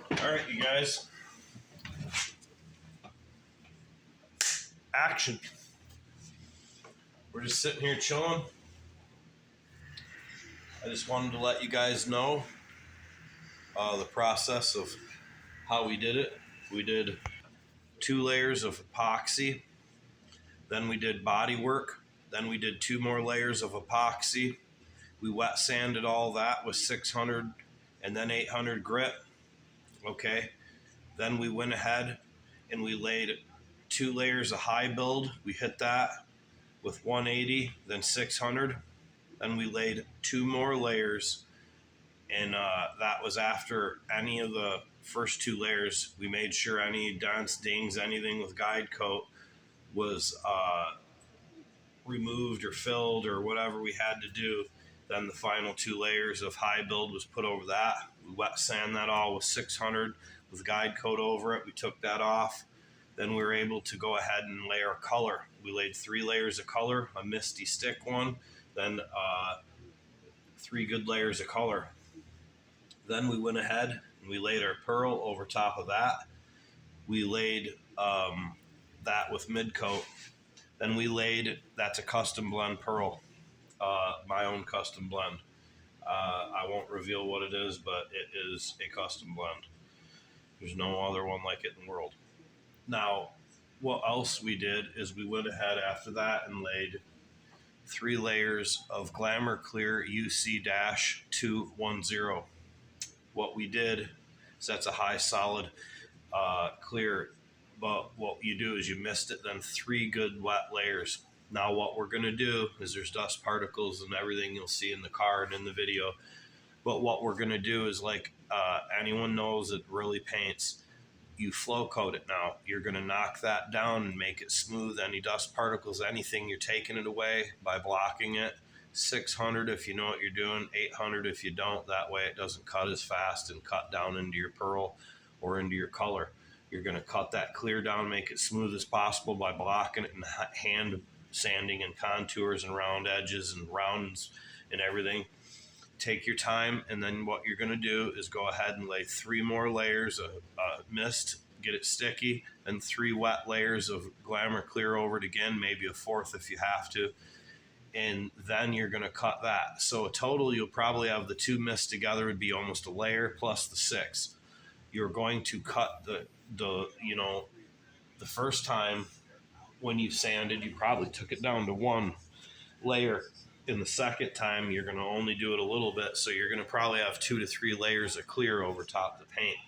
All right, you guys. Action. We're just sitting here chilling. I just wanted to let you guys know the process of how we did it. We did 2 layers of epoxy. Then we did body work. Then we did 2 more layers of epoxy. We wet sanded all that with 600 and then 800 grit. Okay. Then we went ahead and we laid 2 layers of high build. We hit that with 180, then 600. Then we laid 2 more layers, and that was after any of the first 2 layers. We made sure any dents, dings, anything with guide coat was removed or filled or whatever we had to do. Then the final 2 layers of high build was put over that. We wet sand that all with 600 with guide coat over it. We took that off. Then we were able to go ahead and lay our color. We laid 3 layers of color, a misty stick one, then 3 good layers of color. Then we went ahead and we laid our pearl over top of that. We laid that with mid coat. Then we laid, that's a custom blend pearl, my own custom blend. I won't reveal what it is, but it is a custom blend. There's no other one like it in the world. Now, what else we did is we went ahead after that and laid 3 layers of Glamour Clear UC-210. What we did is that's a high solid clear, but what you do is you mist it, then 3 good wet layers. Now what we're going to do is there's dust particles and everything you'll see in the car and in the video, but what we're going to do is like anyone knows that really paints, you flow coat it. Now you're going to knock that down and make it smooth. Any dust particles, anything, you're taking it away by blocking it. 600 if you know what you're doing, 800 if you don't. That way it doesn't cut as fast and cut down into your pearl or into your color. You're going to cut that clear down, make it smooth as possible by blocking it and hand sanding and contours and round edges and rounds and everything. Take your time, and then what you're going to do is go ahead and lay 3 more layers of mist, get it sticky, and 3 wet layers of Glamour Clear over it again, maybe a 4th if you have to, and then you're going to cut that. So a total, you'll probably have the 2 mists together would be almost a layer plus the 6. You're going to cut the first time when you sanded, you probably took it down to 1 layer. In the second time, you're going to only do it a little bit, so you're going to probably have 2 to 3 layers of clear over top the paint.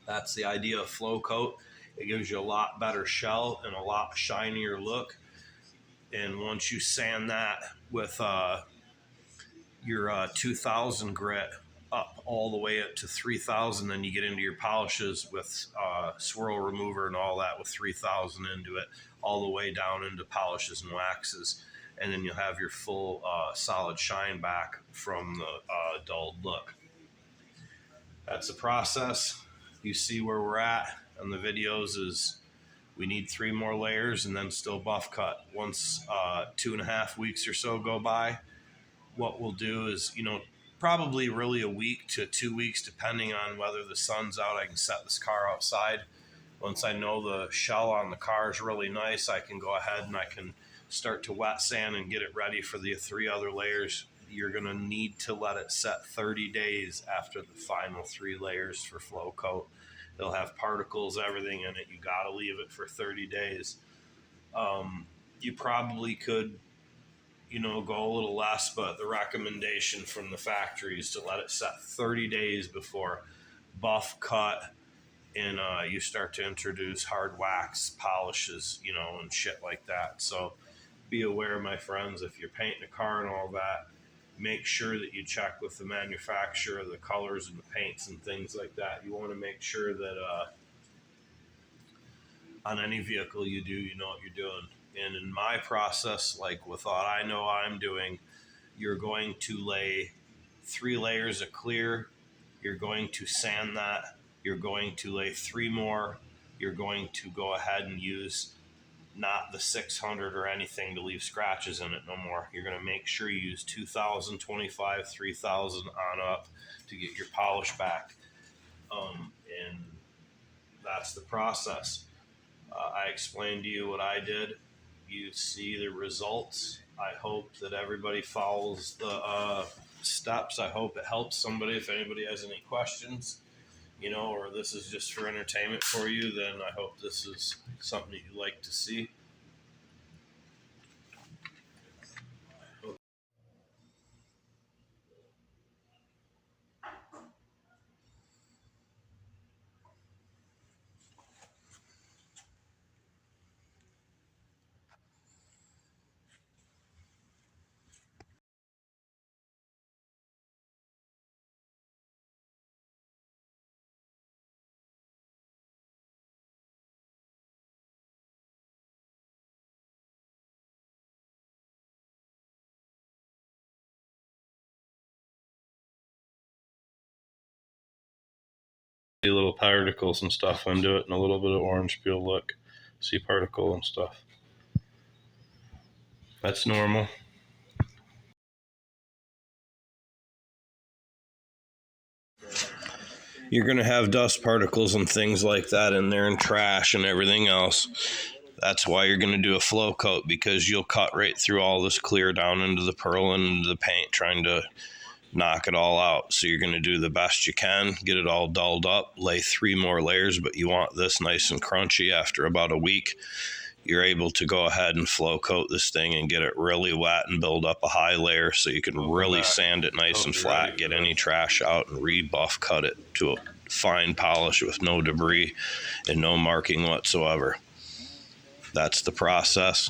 That's the idea of flow coat. It gives you a lot better shell and a lot shinier look. And once you sand that with your 2000 grit up all the way up to 3000, then you get into your polishes with swirl remover and all that with 3000 into it, all the way down into polishes and waxes. And then you'll have your full solid shine back from the dulled look. That's the process. You see where we're at on the videos is we need 3 more layers and then still buff cut. Once 2.5 weeks or so go by, what we'll do is, probably really a week to 2 weeks, depending on whether the sun's out. I can set this car outside. Once I know the shell on the car is really nice, I can go ahead and I can start to wet sand and get it ready for the 3 other layers. You're going to need to let it set 30 days after the final 3 layers for flow coat. They'll have particles, everything in it. You got to leave it for 30 days. You probably could, go a little less, but the recommendation from the factory is to let it set 30 days before buff cut and you start to introduce hard wax polishes, and shit like that. So be aware, my friends, if you're painting a car and all that, make sure that you check with the manufacturer of the colors and the paints and things like that. You want to make sure that on any vehicle you do, you know what you're doing. And in my process, like with what I know I'm doing, you're going to lay 3 layers of clear. You're going to sand that. You're going to lay 3 more. You're going to go ahead and use not the 600 or anything to leave scratches in it no more. You're going to make sure you use 2025, 3000 on up to get your polish back. And that's the process. I explained to you what I did. You see the results. I hope that everybody follows the steps. I hope it helps somebody. If anybody has any questions, or this is just for entertainment for you, then I hope this is something that you like to see. Little particles and stuff into it, and a little bit of orange peel. Look, see particle and stuff. That's normal. You're going to have dust particles and things like that in there, and trash and everything else. That's why you're going to do a flow coat, because you'll cut right through all this clear down into the pearl and into the paint, trying to knock it all out. So you're going to do the best you can, get it all dulled up, lay 3 more layers, but you want this nice and crunchy. After about a week, you're able to go ahead and flow coat this thing and get it really wet and build up a high layer, so you can really sand it nice and flat, get any trash out, and rebuff cut it to a fine polish with no debris and no marking whatsoever. That's the process.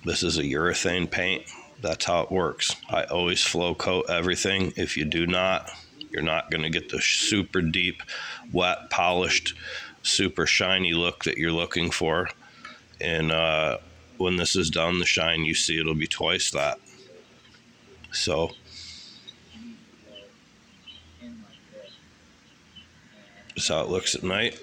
This is a urethane paint. That's how it works. I always flow coat everything. If you do not, you're not going to get the super deep, wet, polished, super shiny look that you're looking for. And when this is done, the shine you see, it'll be twice that. So that's how it looks at night.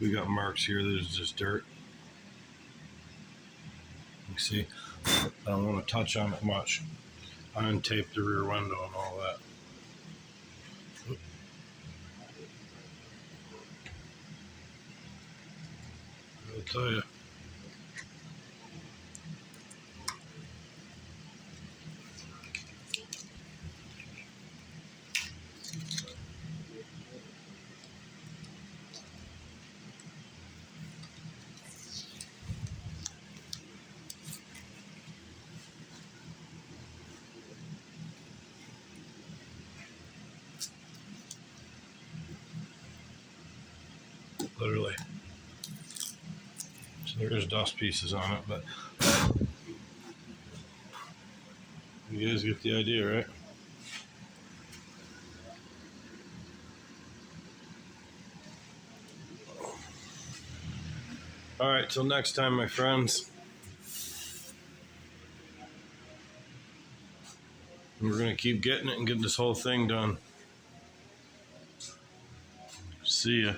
We got marks here that is just dirt. You see, I don't want to touch on it much. I untaped the rear window and all that. I'll tell you. Literally. So there's dust pieces on it, but you guys get the idea, right? All right, till next time, my friends. We're going to keep getting it and getting this whole thing done. See ya.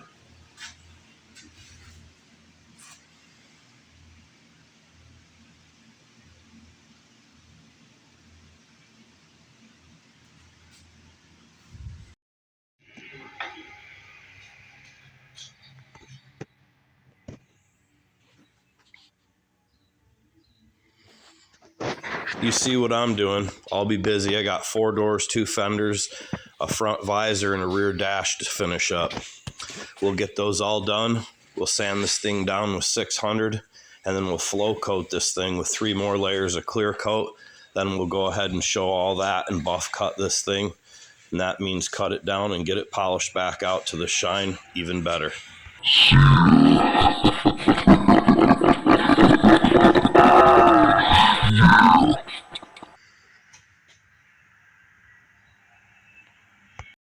You see what I'm doing. I'll be busy. I got 4 doors, 2 fenders, a front visor, and a rear dash to finish up. We'll get those all done. We'll sand this thing down with 600, and then we'll flow coat this thing with 3 more layers of clear coat. Then we'll go ahead and show all that and buff cut this thing. And that means cut it down and get it polished back out to the shine even better.